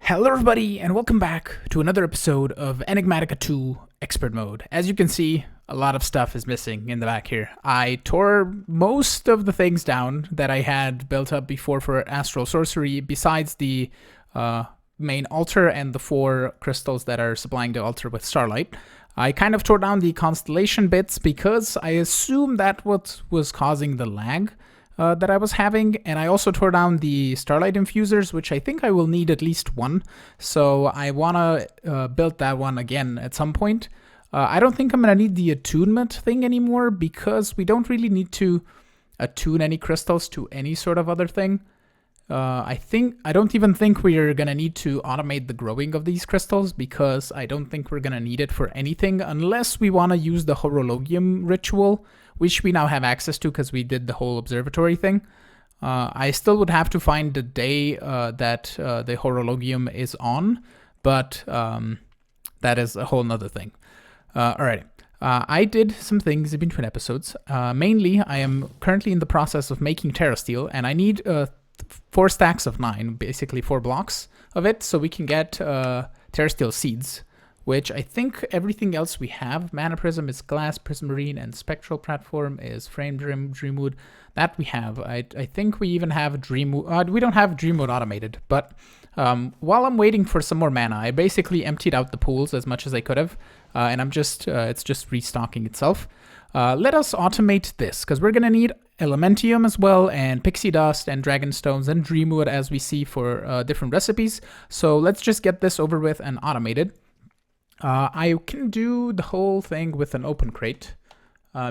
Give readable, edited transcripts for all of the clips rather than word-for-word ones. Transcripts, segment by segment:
Hello everybody and welcome back to another episode of Enigmatica 2 Expert Mode. As you can see, a lot of stuff is missing in the back here. I tore most of the things down that I had built up before for Astral Sorcery, besides the main altar and the 4 crystals that are supplying the altar with starlight. I kind of tore down the constellation bits because I assume that what was causing the lag that I was having, and I also tore down the starlight infusers, which I think I will need at least one, so I want to build that one again at some point. I don't think I'm going to need the attunement thing anymore because we don't really need to attune any crystals to any sort of other thing. I don't even think we're going to need to automate the growing of these crystals because I don't think we're going to need it for anything unless we want to use the horologium ritual, which we now have access to because we did the whole observatory thing. I still would have to find the day that the horologium is on, but that is a whole nother thing. Alright. I did some things in between episodes. Mainly, I am currently in the process of making Terrasteel, and I need 4 stacks of 9, basically 4 blocks of it, so we can get Terrasteel seeds, which I think everything else we have. Mana Prism is glass, Prismarine, and Spectral Platform is Frame Dreamwood. That we have. I think we even have Dreamwood. We don't have Dreamwood automated, but while I'm waiting for some more mana, I basically emptied out the pools as much as I could have, and I'm just, it's just restocking itself. Let us automate this, because we're going to need Elementium as well, and Pixie Dust, and Dragonstones, and Dreamwood as we see for different recipes. So let's just get this over with and automated. I can do the whole thing with an open crate,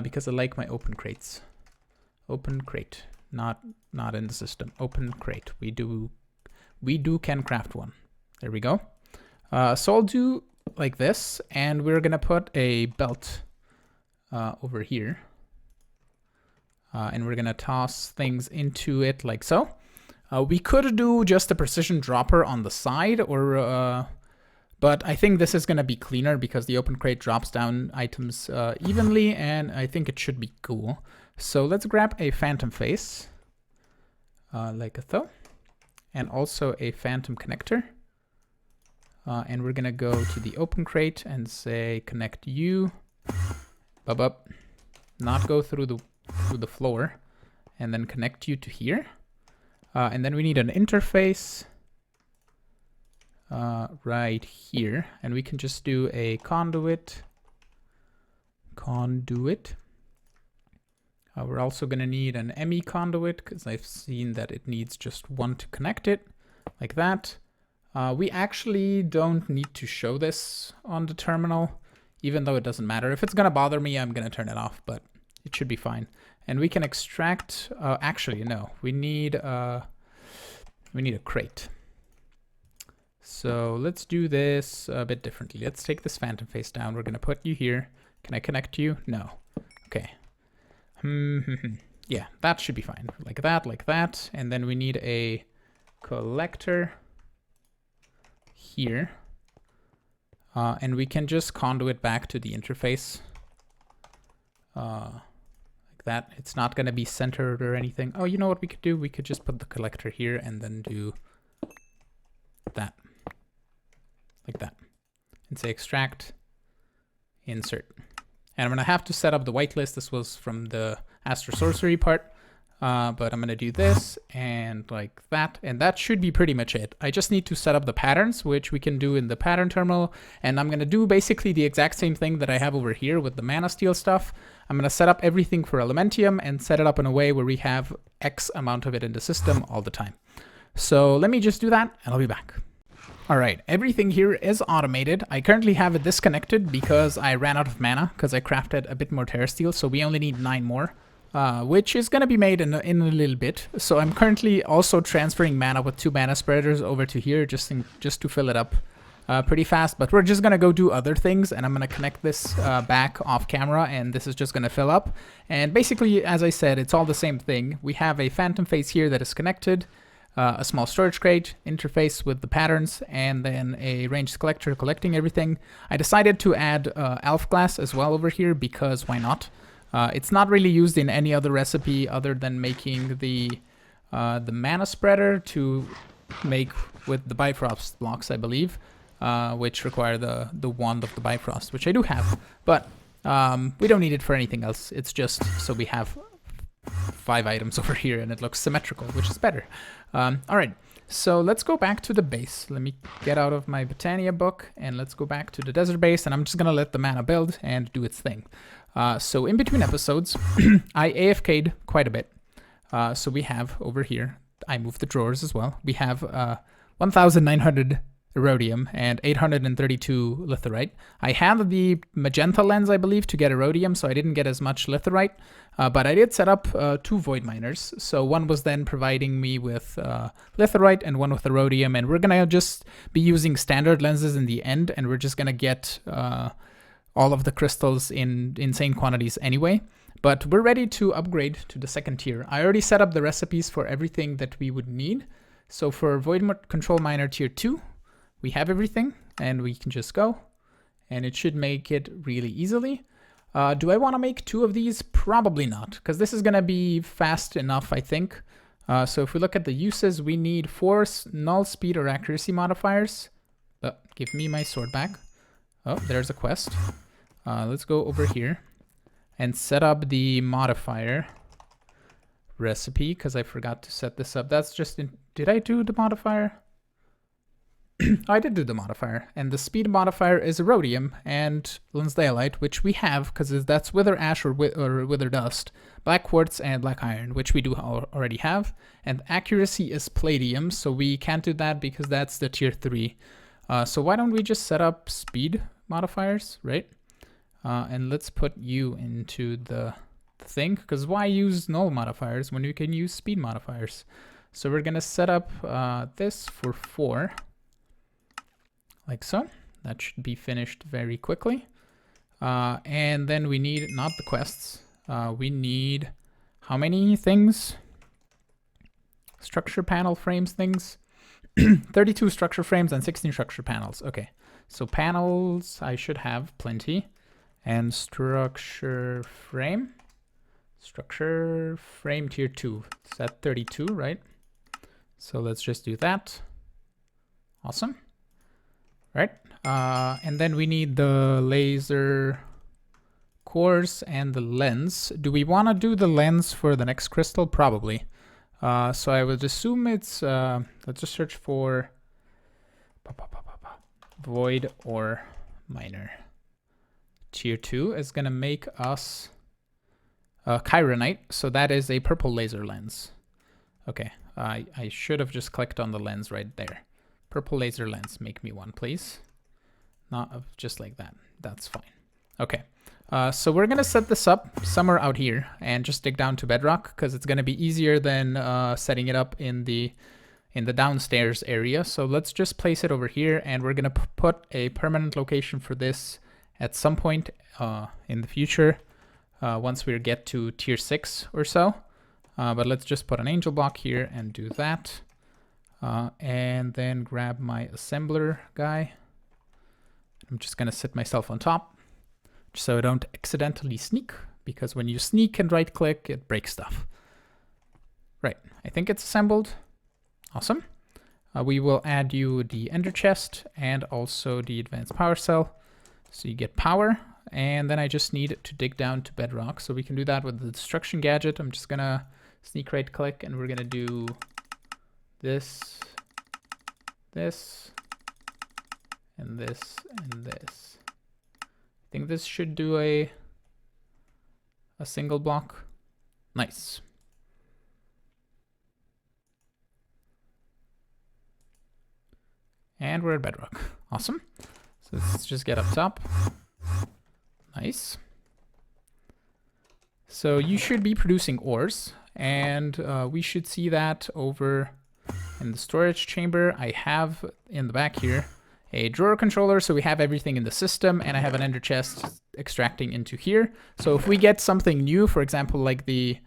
because I like my open crates. Open crate, not in the system. Open crate. We can craft one. There we go. So I'll do like this, and we're gonna put a belt over here, and we're gonna toss things into it like so. We could do just a precision dropper on the side, or but I think this is going to be cleaner because the open crate drops down items evenly, and I think it should be cool. So let's grab a phantom face, like so, and also a phantom connector. And we're going to go to the open crate and say connect you, up, not go through the floor, and then connect you to here. And then we need an interface right here, and we can just do a conduit. We're also going to need an ME conduit because I've seen that it needs just one to connect it, like that. We actually don't need to show this on the terminal, even though it doesn't matter. If it's going to bother me, I'm going to turn it off, but it should be fine. And we can extract, actually, no, we need a crate. So let's do this a bit differently. Let's take this phantom face down. We're going to put you here. Can I connect you? No. Okay. Yeah, that should be fine. Like that. And then we need a collector here. And we can just conduit back to the interface. Like that. It's not going to be centered or anything. Oh, you know what we could do? We could just put the collector here and then do that. Like that. And say extract, insert. And I'm going to have to set up the whitelist. This was from the Astral Sorcery part. But I'm going to do this and like that. And that should be pretty much it. I just need to set up the patterns, which we can do in the pattern terminal. And I'm going to do basically the exact same thing that I have over here with the Mana Steel stuff. I'm going to set up everything for Elementium and set it up in a way where we have X amount of it in the system all the time. So let me just do that and I'll be back. Alright, everything here is automated. I currently have it disconnected because I ran out of mana because I crafted a bit more Terrasteel, so we only need 9 more, which is going to be made in a little bit. So I'm currently also transferring mana with 2 mana spreaders over to here just to fill it up pretty fast, but we're just going to go do other things, and I'm going to connect this back off camera, and this is just going to fill up. And basically, as I said, it's all the same thing. We have a phantom face here that is connected, a small storage crate, interface with the patterns, and then a ranged collector collecting everything. I decided to add elf glass as well over here because why not? It's not really used in any other recipe other than making the mana spreader to make with the Bifrost blocks, I believe, which require the wand of the Bifrost, which I do have, but we don't need it for anything else. It's just so we have 5 items over here and it looks symmetrical, which is better. All right, so let's go back to the base. Let me get out of my Botania book and let's go back to the desert base, and I'm just gonna let the mana build and do its thing. So in between episodes, I AFK'd quite a bit. So we have over here, I moved the drawers as well. We have 1,900 Erodium and 832 Litherite. I had the magenta lens, I believe, to get Erodium, so I didn't get as much Litherite, but I did set up 2 Void Miners. So one was then providing me with Litherite and one with Erodium, and we're gonna just be using standard lenses in the end, and we're just gonna get all of the crystals in insane quantities anyway. But we're ready to upgrade to the 2nd tier. I already set up the recipes for everything that we would need. So for Void Control Miner tier 2, we have everything and we can just go, and it should make it really easily. Do I want to make 2 of these? Probably not, because this is going to be fast enough, I think. So if we look at the uses, we need 4 null speed or accuracy modifiers. Give me my sword back. Oh, there's a quest. Let's go over here and set up the modifier recipe, because I forgot to set this up. That's just in... Did I do the modifier? I did do the modifier, and the speed modifier is Erodium and Lensdaleite, which we have because that's Wither Ash or Wither Dust, Black Quartz and Black Iron, which we do already have, and accuracy is Palladium, so we can't do that because that's the tier 3. So why don't we just set up speed modifiers, right? And let's put you into the thing, because why use null modifiers when you can use speed modifiers? So we're gonna set up this for 4. Like so. That should be finished very quickly. And then we need, not the quests, we need how many things? Structure panel frames things? 32 structure frames and 16 structure panels. Okay, so panels I should have plenty. And structure frame tier 2. It's at 32, right? So let's just do that. Awesome. Right, and then we need the laser cores and the lens. Do we want to do the lens for the next crystal? Probably. So I would assume it's, let's just search for Void or Miner. Tier 2 is going to make us Chironite, so that is a purple laser lens. Okay, I should have just clicked on the lens right there. Purple laser lens, make me one, please. Not just like that. That's fine. Okay. So we're gonna set this up somewhere out here and just dig down to bedrock, because it's gonna be easier than setting it up in the downstairs area. So let's just place it over here, and we're gonna put a permanent location for this at some point in the future, once we get to tier 6 or so. But let's just put an angel block here and do that. And then grab my assembler guy. I'm just gonna sit myself on top so I don't accidentally sneak, because when you sneak and right click, it breaks stuff. Right, I think it's assembled. Awesome. We will add you the ender chest and also the advanced power cell. So you get power, and then I just need to dig down to bedrock. So we can do that with the destruction gadget. I'm just gonna sneak right click, and we're gonna do this, this, and this, and this. I think this should do a single block. Nice. And we're at bedrock. Awesome. So let's just get up top. Nice. So you should be producing ores, and we should see that over in the storage chamber. I have in the back here a drawer controller, so we have everything in the system, and I have an ender chest extracting into here. So if we get something new, for example, like the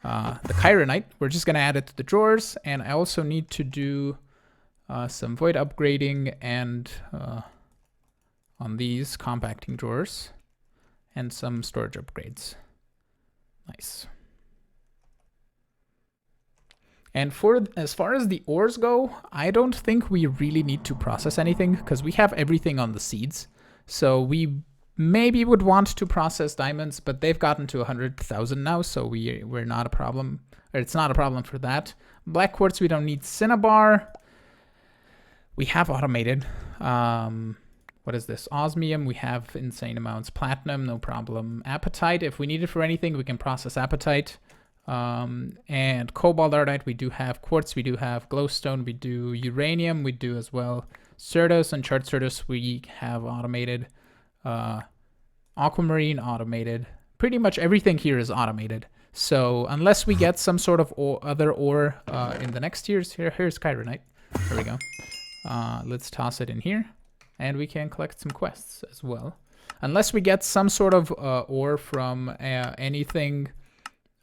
Chironite, we're just gonna add it to the drawers. And I also need to do some void upgrading and on these compacting drawers, and some storage upgrades. Nice. And for as far as the ores go, I don't think we really need to process anything because we have everything on the seeds. So we maybe would want to process diamonds, but they've gotten to 100,000 now, so we're not a problem, or it's not a problem for that. Black quartz, we don't need. Cinnabar, we have automated. What is this? Osmium, we have insane amounts. Platinum, no problem. Apatite, if we need it for anything, we can process apatite. And cobalt ardite, we do have. Quartz, we do have. Glowstone, we do. Uranium, we do as well. Certus and chart certus, we have automated. Aquamarine, automated. Pretty much everything here is automated. So unless we get some sort of other ore in the next years, here's chironite. There we go. Let's toss it in here. And we can collect some quests as well. Unless we get some sort of ore from anything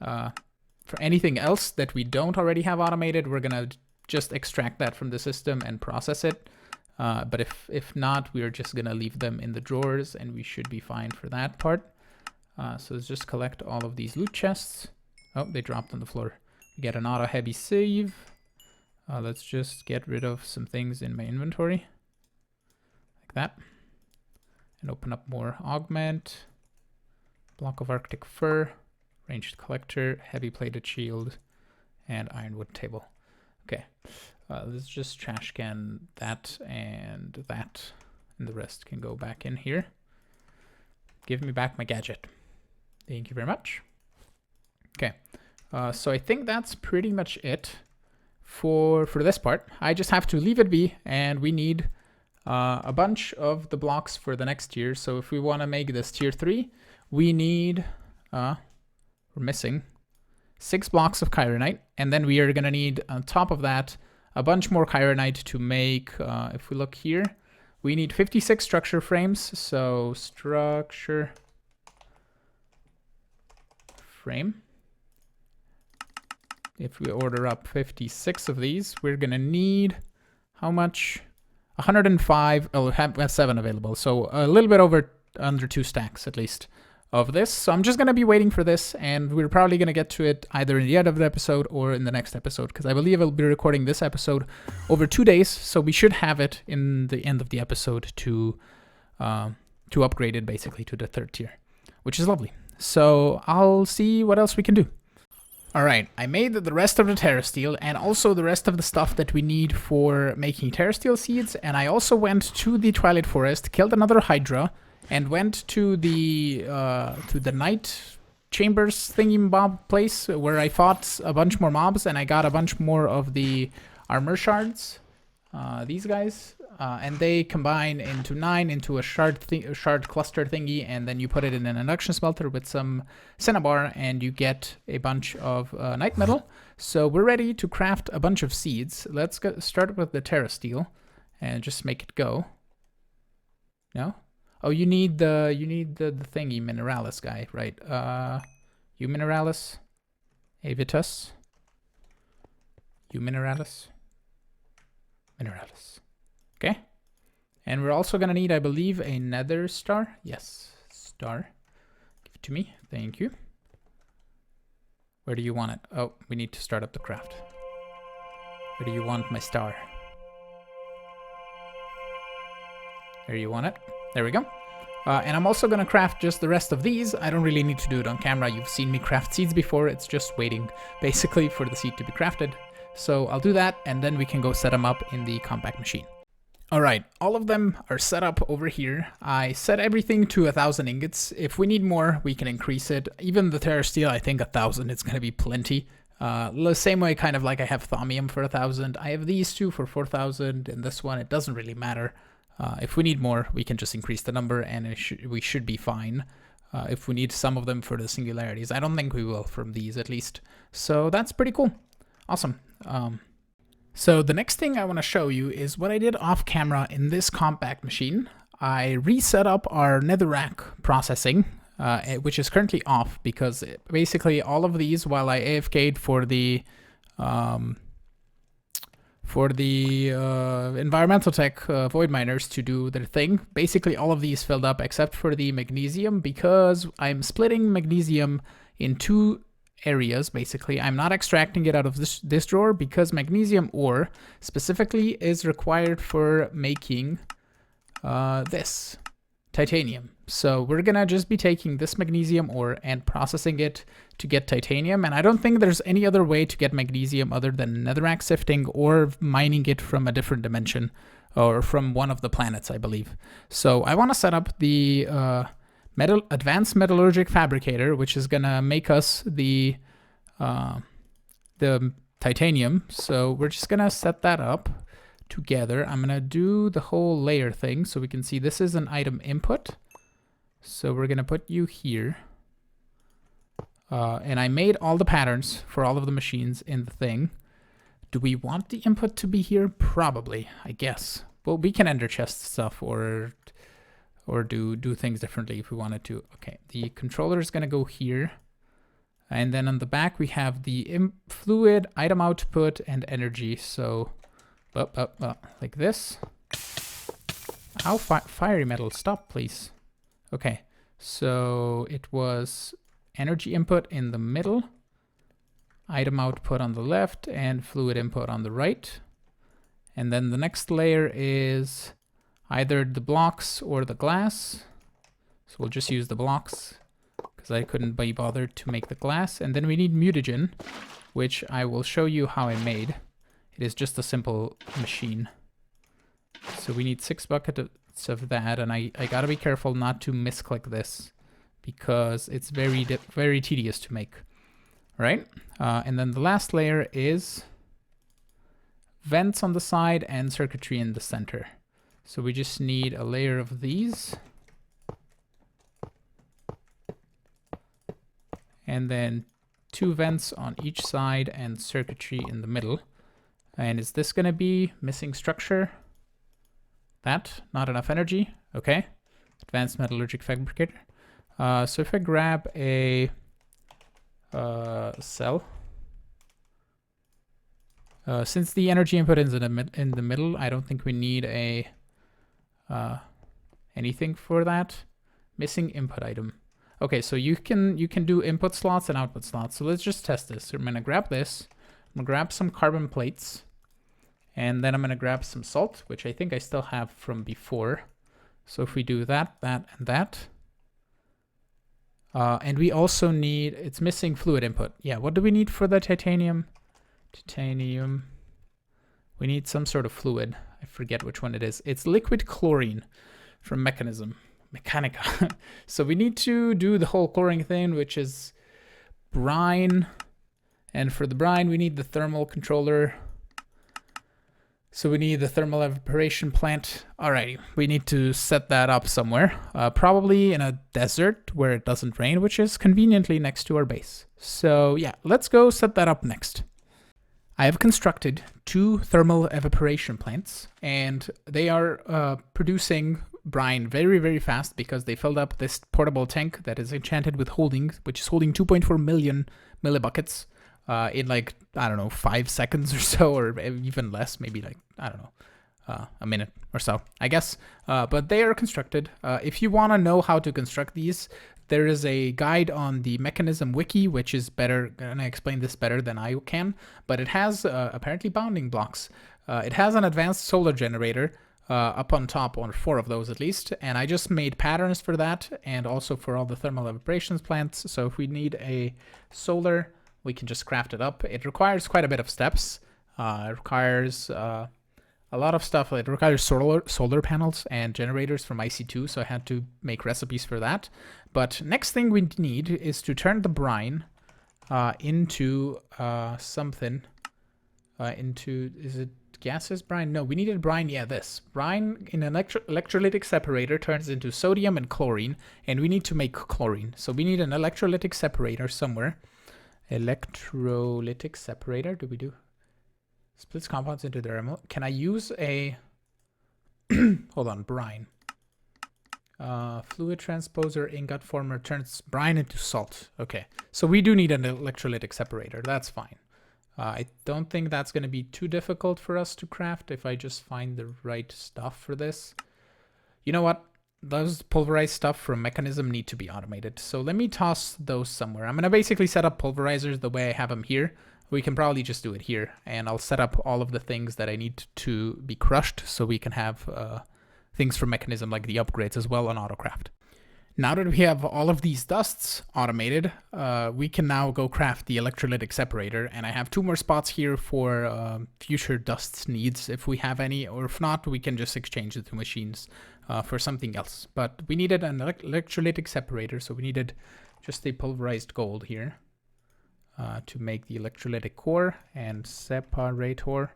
else that we don't already have automated, we're gonna just extract that from the system and process it. But if not, we're just gonna leave them in the drawers and we should be fine for that part. So let's just collect all of these loot chests. Oh, they dropped on the floor. We get an auto heavy save. Let's just get rid of some things in my inventory. Like that. And open up more augment. Block of Arctic fur. Ranged collector. Heavy plated shield. And ironwood table. Okay. Let's just trash can that and that. And the rest can go back in here. Give me back my gadget. Thank you very much. Okay. So I think that's pretty much it for this part. I just have to leave it be, and we need a bunch of the blocks for the next tier. So if we want to make this tier 3, we need, we're missing 6 blocks of chironite, and then we are going to need on top of that a bunch more chironite to make, if we look here, we need 56 structure frames. So structure frame. If we order up 56 of these, we're going to need how much? 105. Oh, we have 7 available. So a little bit under 2 stacks at least of this. So I'm just going to be waiting for this, and we're probably going to get to it either in the end of the episode or in the next episode, because I believe I'll be recording this episode over 2 days. So we should have it in the end of the episode to upgrade it basically to the 3rd tier, which is lovely. So I'll see what else we can do. Alright, I made the rest of the Terrasteel and also the rest of the stuff that we need for making Terrasteel seeds, and I also went to the Twilight Forest, killed another Hydra, and went to the night chambers thingy mob place where I fought a bunch more mobs, and I got a bunch more of the armor shards, these guys, and they combine into 9 into a shard cluster thingy, and then you put it in an induction smelter with some cinnabar and you get a bunch of night metal. So we're ready to craft a bunch of seeds. Let's start with the Terrasteel and just make it go. No? Oh, you need the thingy mineralis guy, right? You mineralis, avitus, you mineralis, mineralis. Okay. And we're also gonna need, I believe, a nether star. Yes, star. Give it to me. Thank you. Where do you want it? Oh, we need to start up the craft. Where do you want my star? There you want it. There we go. And I'm also going to craft just the rest of these. I don't really need to do it on camera. You've seen me craft seeds before. It's just waiting, basically, for the seed to be crafted. So I'll do that, and then we can go set them up in the compact machine. Alright, all of them are set up over here. I set everything to 1,000 ingots. If we need more, we can increase it. Even the Terrasteel, I think 1,000, it's going to be plenty. The same way kind of like I have Thaumium for 1,000. I have these two for 4,000, and this one, it doesn't really matter. If we need more, we can just increase the number, and we should be fine. If we need some of them for the singularities, I don't think we will from these at least. So that's pretty cool. Awesome. So the next thing I want to show you is what I did off camera in this compact machine. I reset up our netherrack processing, which is currently off because basically all of these, while I AFK'd for the environmental tech void miners to do their thing, basically all of these filled up except for the magnesium, because I'm splitting magnesium in 2 areas, basically. I'm not extracting it out of this drawer because magnesium ore specifically is required for making this titanium. So we're gonna just be taking this magnesium ore and processing it to get titanium. And I don't think there's any other way to get magnesium other than netherrack sifting or mining it from a different dimension or from one of the planets, I believe. So I want to set up the advanced metallurgic fabricator, which is gonna make us the titanium. So we're just gonna set that up together. I'm gonna do the whole layer thing so we can see this is an item input. So we're gonna put you here. And I made all the patterns for all of the machines in the thing. Do we want the input to be here? Probably, I guess. Well, we can ender chest stuff or do things differently if we wanted to. Okay, the controller is gonna go here. And then on the back, we have the fluid, item output, and energy. So like this. Ow, fiery metal, stop please. Okay, so it was energy input in the middle, item output on the left, and fluid input on the right. And then the next layer is either the blocks or the glass. So we'll just use the blocks because I couldn't be bothered to make the glass. And then we need mutagen, which I will show you how I made. It is just a simple machine. So we need 6 buckets of that, and I gotta be careful not to misclick this because it's very tedious to make, right? And then the last layer is vents on the side and circuitry in the center. So we just need a layer of these. And then 2 vents on each side and circuitry in the middle. And is this gonna be missing structure? That, not enough energy, okay. Advanced metallurgic fabricator. So if I grab a cell, since the energy input is in the middle, I don't think we need a anything for that. Missing input item. Okay, so you can do input slots and output slots. So let's just test this. So I'm gonna grab this. I'm gonna grab some carbon plates. And then I'm gonna grab some salt, which I think I still have from before. So if we do that, and that. And we also need, it's missing fluid input. Yeah, what do we need for the titanium? Titanium. We need some sort of fluid. I forget which one it is. It's liquid chlorine from Mechanica. So we need to do the whole chlorine thing, which is brine. And for the brine, we need the thermal controller. So we need the thermal evaporation plant. Alrighty, we need to set that up somewhere. Probably in a desert where it doesn't rain, which is conveniently next to our base. So yeah, let's go set that up next. I have constructed 2 thermal evaporation plants, and they are producing brine very fast because they filled up this portable tank that is enchanted with holding, which is holding 2.4 million millibuckets. In like, I don't know, 5 seconds or so, or even less, maybe like, I don't know, a minute or so, I guess. But they are constructed. If you want to know how to construct these, there is a guide on the mechanism wiki, which is better, and I explain this better than I can, but it has apparently bounding blocks. It has an advanced solar generator up on top, on 4 of those at least, and I just made patterns for that, and also for all the thermal evaporation plants. So if we need a solar, we can just craft it up. It requires quite a bit of steps. It requires a lot of stuff. It requires solar panels and generators from IC2, so I had to make recipes for that. But next thing we need is to turn the brine into something. Is it gaseous brine? No, we needed brine. Yeah, this. Brine in an electrolytic separator turns into sodium and chlorine, and we need to make chlorine. So we need an electrolytic separator somewhere. Electrolytic separator, do we do? Splits compounds into their Can I use a hold on, brine. Fluid transposer ingot former turns brine into salt. Okay, so we do need an electrolytic separator. That's fine. I don't think that's going to be too difficult for us to craft if I just find the right stuff for this. You know what? those pulverized stuff from mechanism need to be automated. So let me toss those somewhere. I'm gonna basically set up pulverizers the way I have them here. We can probably just do it here, and I'll set up all of the things that I need to be crushed so we can have things from mechanism like the upgrades as well on autocraft. Now that we have all of these dusts automated, we can now go craft the electrolytic separator, and I have 2 more spots here for future dusts needs if we have any, or if not, we can just exchange the 2 machines for something else. But we needed an electrolytic separator, so we needed just a pulverized gold here to make the electrolytic core and separator.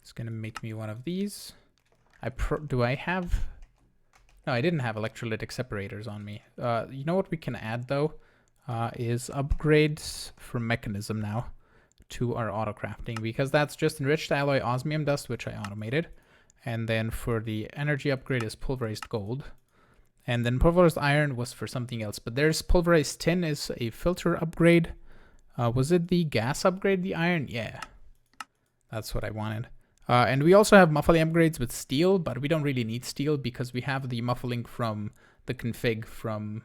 It's gonna make me one of these. Do I have... No, I didn't have electrolytic separators on me. You know what we can add though is upgrades from mechanism now to our auto crafting, because that's just enriched alloy osmium dust, which I automated. And then for the energy upgrade is pulverized gold. And then pulverized iron was for something else, but there's pulverized tin is a filter upgrade. Was it the gas upgrade, the iron? Yeah, that's what I wanted. And we also have muffling upgrades with steel, but we don't really need steel because we have the muffling from the config from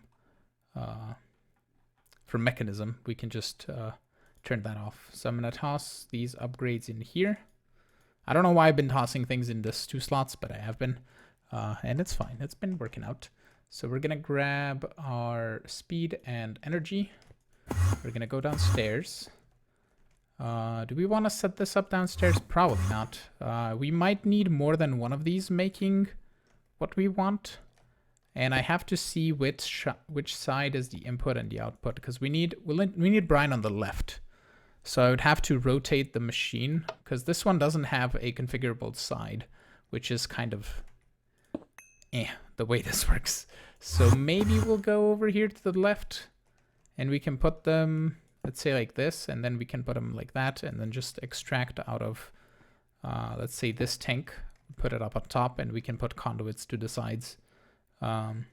mechanism. We can just turn that off. So I'm gonna toss these upgrades in here. I don't know why I've been tossing things in this 2 slots, but I have been, and it's fine. It's been working out. So we're gonna grab our speed and energy. We're gonna go downstairs. Do we want to set this up downstairs? Probably not. We might need more than one of these making what we want. And I have to see which side is the input and the output, because we need brine on the left. So I would have to rotate the machine, because this one doesn't have a configurable side, which is kind of the way this works. So maybe we'll go over here to the left and we can put them, let's say like this, and then we can put them like that, and then just extract out of, let's say this tank, put it up on top, and we can put conduits to the sides. I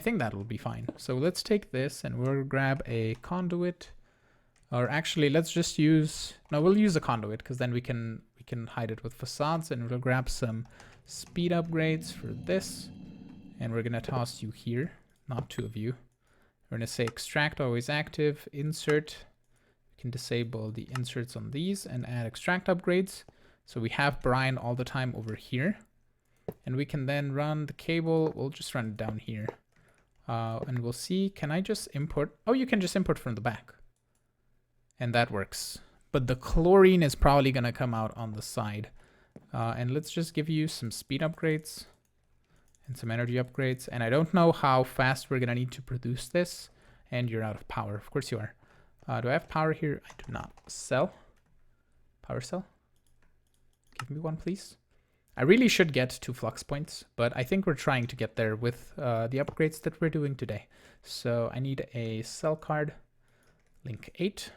think that'll be fine. So let's take this and we'll grab a conduit, or actually let's just use, no, we'll use a conduit because then we can hide it with facades, and we'll grab some speed upgrades for this, and we're gonna toss you here, not 2 of you. We're gonna say extract always active, insert. We can disable the inserts on these and add extract upgrades. So we have brine all the time over here. And we can then run the cable. We'll just run it down here. And we'll see, can I just import? Oh, you can just import from the back. And that works. But the chlorine is probably gonna come out on the side. And let's just give you some speed upgrades and some energy upgrades. And I don't know how fast we're gonna need to produce this. And you're out of power. Of course you are. Do I have power here? I do not. Cell. Power cell. Give me one, please. I really should get 2 flux points, but I think we're trying to get there with the upgrades that we're doing today. So I need a cell card, link 8,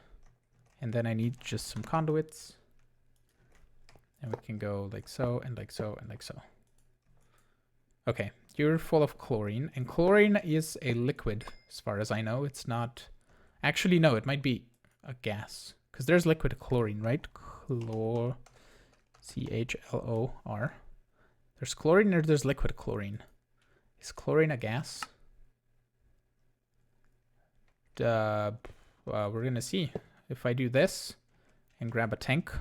and then I need just some conduits. And we can go like so, and like so, and like so. Okay, you're full of chlorine, and chlorine is a liquid, as far as I know. It's not... Actually, no, it might be a gas, because there's liquid chlorine, right? CHLOR. There's chlorine or there's liquid chlorine. Is chlorine a gas? We're gonna see. If I do this and grab a tank,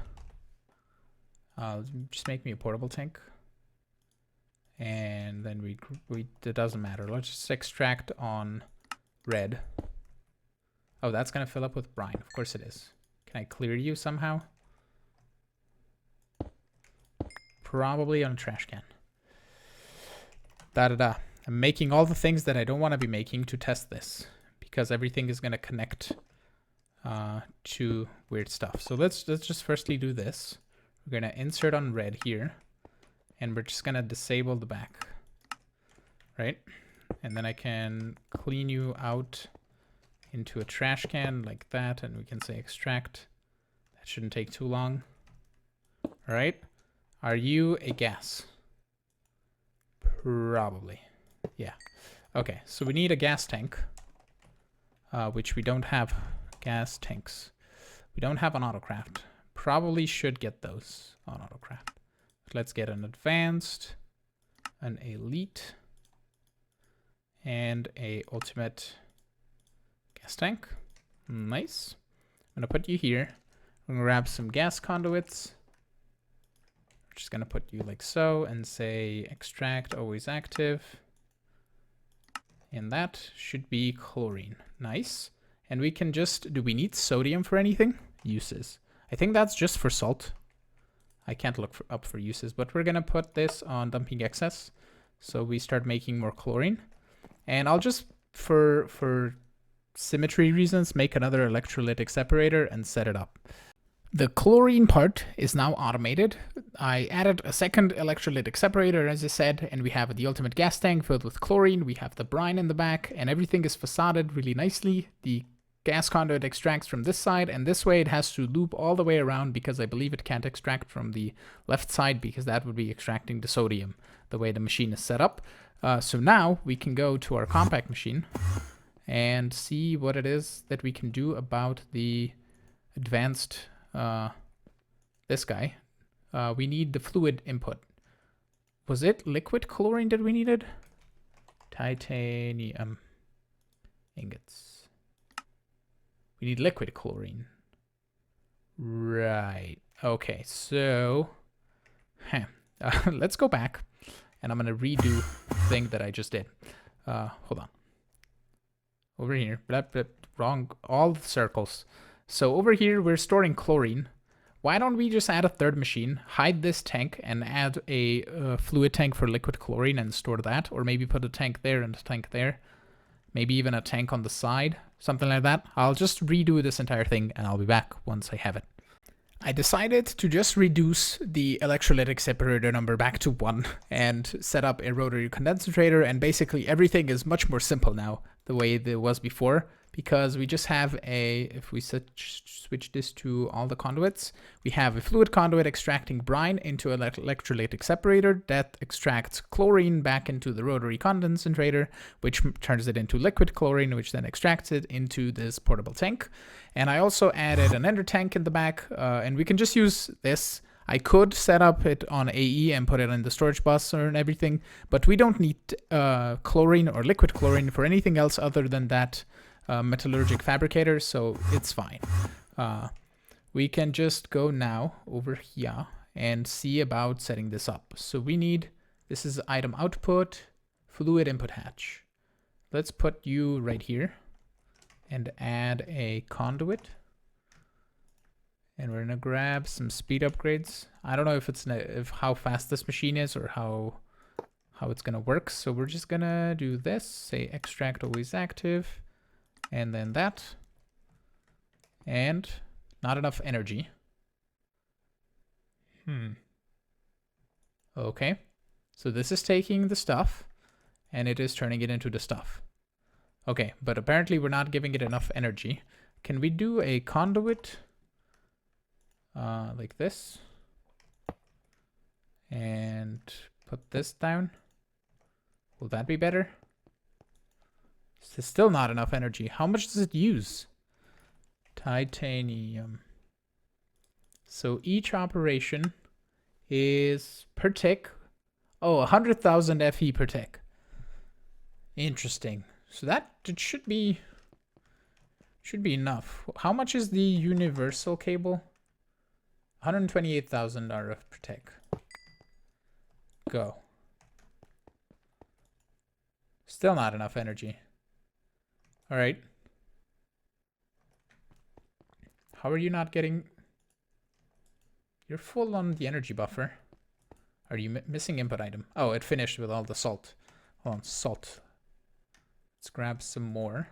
just make me a portable tank. And then it doesn't matter. Let's just extract on red. Oh, that's gonna fill up with brine. Of course it is. Can I clear you somehow? Probably on a trash can. Da-da-da. I'm making all the things that I don't want to be making to test this, because everything is going to connect to weird stuff. So let's just firstly do this. We're going to insert on red here, and we're just going to disable the back, right? And then I can clean you out into a trash can like that, and we can say extract. That shouldn't take too long. All right. Are you a gas? Probably. Yeah. Okay, so we need a gas tank, which we don't have. Gas tanks. We don't have on autocraft. Probably should get those on autocraft. Let's get an advanced, an elite, and a ultimate gas tank. Nice. I'm gonna put you here. I'm gonna grab some gas conduits. We're just gonna put you like so and say extract always active. And that should be chlorine. Nice. And we can just, do we need sodium for anything? Uses. I think that's just for salt. I can't look up for uses, but we're gonna put this on dumping excess. So we start making more chlorine. And I'll just, for symmetry reasons, make another electrolytic separator and set it up. The chlorine part is now automated. I added a second electrolytic separator, as I said, and we have the ultimate gas tank filled with chlorine. We have the brine in the back, and everything is facaded really nicely. The gas conduit extracts from this side, and this way it has to loop all the way around because I believe it can't extract from the left side because that would be extracting the sodium, the way the machine is set up. So now we can go to our compact machine and see what it is that we can do about the advanced this guy. We need the fluid input. Was it liquid chlorine that we needed? Titanium ingots. We need liquid chlorine. Right. Okay, so let's go back and I'm gonna redo the thing that I just did. Hold on. Over here, wrong, all the circles. So over here, we're storing chlorine. Why don't we just add a third machine, hide this tank, and add a fluid tank for liquid chlorine and store that? Or maybe put a tank there and a tank there. Maybe even a tank on the side, something like that. I'll just redo this entire thing and I'll be back once I have it. I decided to just reduce the electrolytic separator number back to 1 and set up a rotary condensator, and basically everything is much more simple now the way it was before. Because we just have a, if we switch this to all the conduits, we have a fluid conduit extracting brine into an electrolytic separator that extracts chlorine back into the rotary condensator, which turns it into liquid chlorine, which then extracts it into this portable tank. And I also added an ender tank in the back, and we can just use this. I could set up it on AE and put it in the storage bus and everything, but we don't need chlorine or liquid chlorine for anything else other than that metallurgic fabricator, so it's fine. We can just go now over here and see about setting this up. So we need, this is item output, fluid input hatch. Let's put you right here and add a conduit. And we're gonna grab some speed upgrades. I don't know if it's how fast this machine is or how it's gonna work. So we're just gonna do this, say extract always active. And then that, and not enough energy. Okay, so this is taking the stuff and it is turning it into the stuff. Okay, but apparently we're not giving it enough energy. Can we do a conduit like this and put this down? Will that be better? It's still not enough energy. How much does it use? Titanium. So each operation is per tick. Oh, 100,000 FE per tick. Interesting. So that it should be enough. How much is the universal cable? 128,000 RF per tick. Go. Still not enough energy. All right. How are you not getting... You're full on the energy buffer. Are you missing input item? Oh, it finished with all the salt. Hold on, salt. Let's grab some more.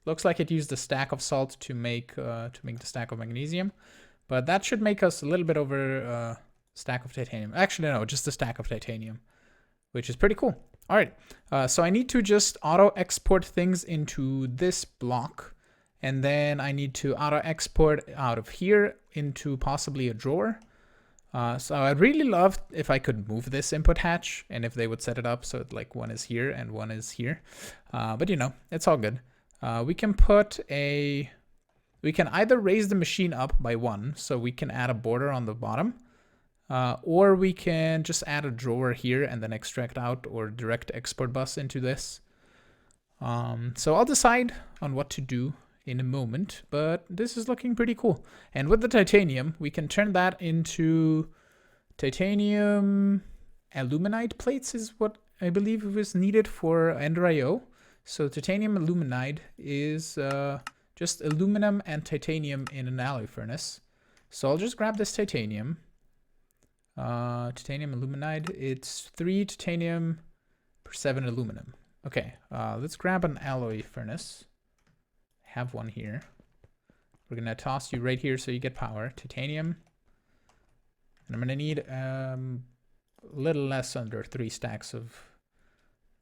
Looks like it used a stack of salt to make the stack of magnesium. But that should make us a little bit over a stack of titanium. Actually, no, just a stack of titanium, which is pretty cool. All right, so I need to just auto-export things into this block, and then I need to auto-export out of here into possibly a drawer. So I'd really love if I could move this input hatch, and if they would set it up so like one is here and one is here. But you know, it's all good. We can either raise the machine up by 1, so we can add a border on the bottom. Or we can just add a drawer here and then extract out or direct export bus into this. So I'll decide on what to do in a moment, but this is looking pretty cool. And with the titanium, we can turn that into titanium aluminide plates is what I believe was needed for Ender IO. So titanium aluminide is just aluminum and titanium in an alloy furnace. So I'll just grab this titanium. Titanium aluminide, it's 3 titanium per 7 aluminum. Okay, let's grab an alloy furnace. Have one here. We're gonna toss you right here so you get power. Titanium. And I'm gonna need a little less under 3 stacks of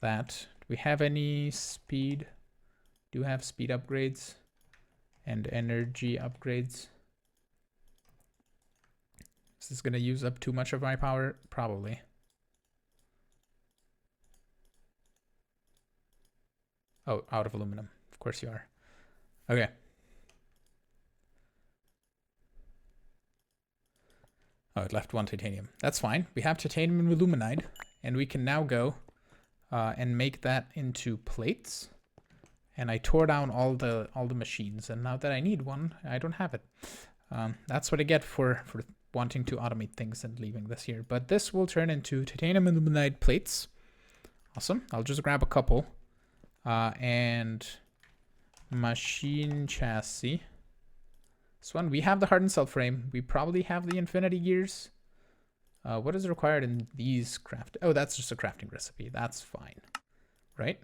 that. Do we have any speed? Do have speed upgrades and energy upgrades. Is this gonna use up too much of my power? Probably. Oh, out of aluminum. Of course you are. Okay. Oh, it left 1 titanium. That's fine. We have titanium and aluminide, and we can now go and make that into plates. And I tore down all the machines, and now that I need one, I don't have it. That's what I get for wanting to automate things and leaving this here. But this will turn into titanium aluminide plates. Awesome. I'll just grab a couple. And machine chassis. This one, we have the hardened cell frame. We probably have the infinity gears. What is required in these craft? Oh, that's just a crafting recipe. That's fine, right?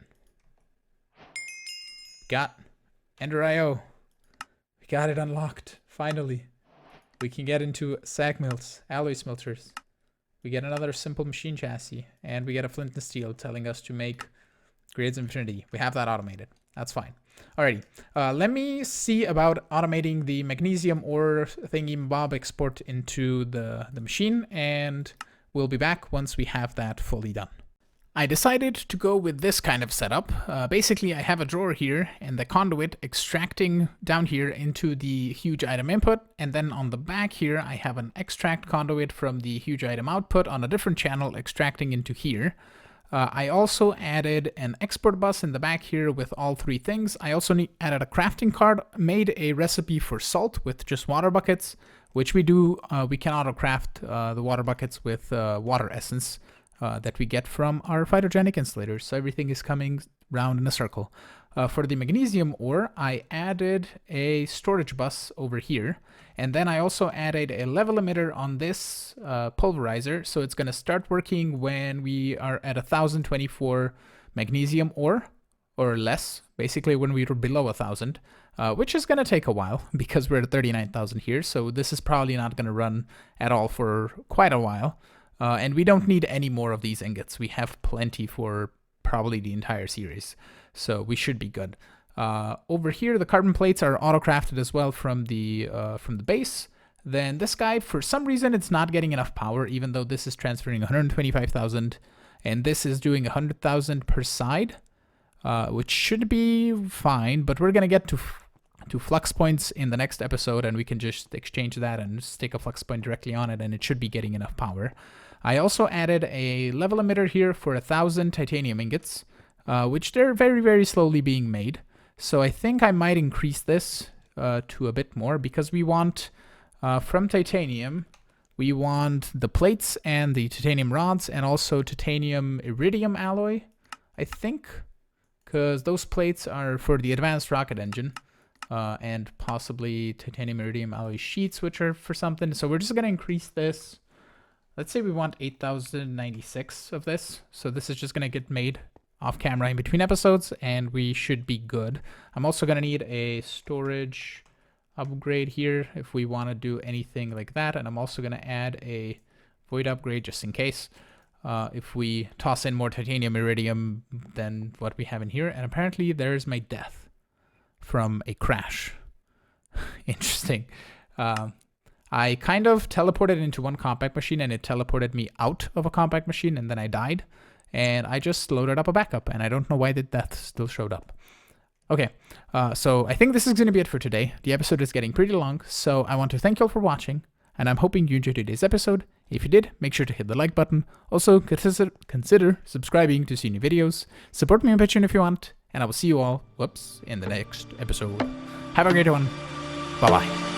Got Ender IO. We got it unlocked. Finally, we can get into sag mills, alloy smelters. We get another simple machine chassis, and we get a flint and steel telling us to make grades infinity. We have that automated. That's fine. Alrighty. Let me see about automating the magnesium ore thingy bob export into the machine, and we'll be back once we have that fully done. I decided to go with this kind of setup. Basically, I have a drawer here and the conduit extracting down here into the huge item input. And then on the back here, I have an extract conduit from the huge item output on a different channel extracting into here. I also added an export bus in the back here with all 3 things. I also added a crafting card, made a recipe for salt with just water buckets, which we do. We can auto craft the water buckets with water essence that we get from our phytogenic insulators. So everything is coming round in a circle. For the magnesium ore, I added a storage bus over here. And then I also added a level emitter on this pulverizer. So it's going to start working when we are at 1024 magnesium ore or less, basically when we're below 1000, which is going to take a while because we're at 39,000 here. So this is probably not going to run at all for quite a while. And we don't need any more of these ingots. We have plenty for probably the entire series. So we should be good. Over here, the carbon plates are auto-crafted as well from the base. Then this guy, for some reason, it's not getting enough power, even though this is transferring 125,000, and this is doing 100,000 per side, which should be fine. But we're gonna get to flux points in the next episode, and we can just exchange that and stick a flux point directly on it, and it should be getting enough power. I also added a level emitter here for 1,000 titanium ingots, which they're very, very slowly being made. So I think I might increase this to a bit more because we want, from titanium, we want the plates and the titanium rods and also titanium iridium alloy, I think, because those plates are for the advanced rocket engine, and possibly titanium iridium alloy sheets, which are for something. So we're just going to increase this. Let's say we want 8,096 of this. So this is just going to get made off camera in between episodes, and we should be good. I'm also going to need a storage upgrade here if we want to do anything like that. And I'm also going to add a void upgrade just in case if we toss in more titanium iridium than what we have in here. And apparently there's my death from a crash. Interesting. I kind of teleported into one compact machine and it teleported me out of a compact machine, and then I died. And I just loaded up a backup, and I don't know why the death still showed up. Okay, so I think this is going to be it for today. The episode is getting pretty long, so I want to thank you all for watching, and I'm hoping you enjoyed today's episode. If you did, make sure to hit the like button. Also, consider subscribing to see new videos. Support me on Patreon if you want, and I will see you all, in the next episode. Have a great one. Bye-bye.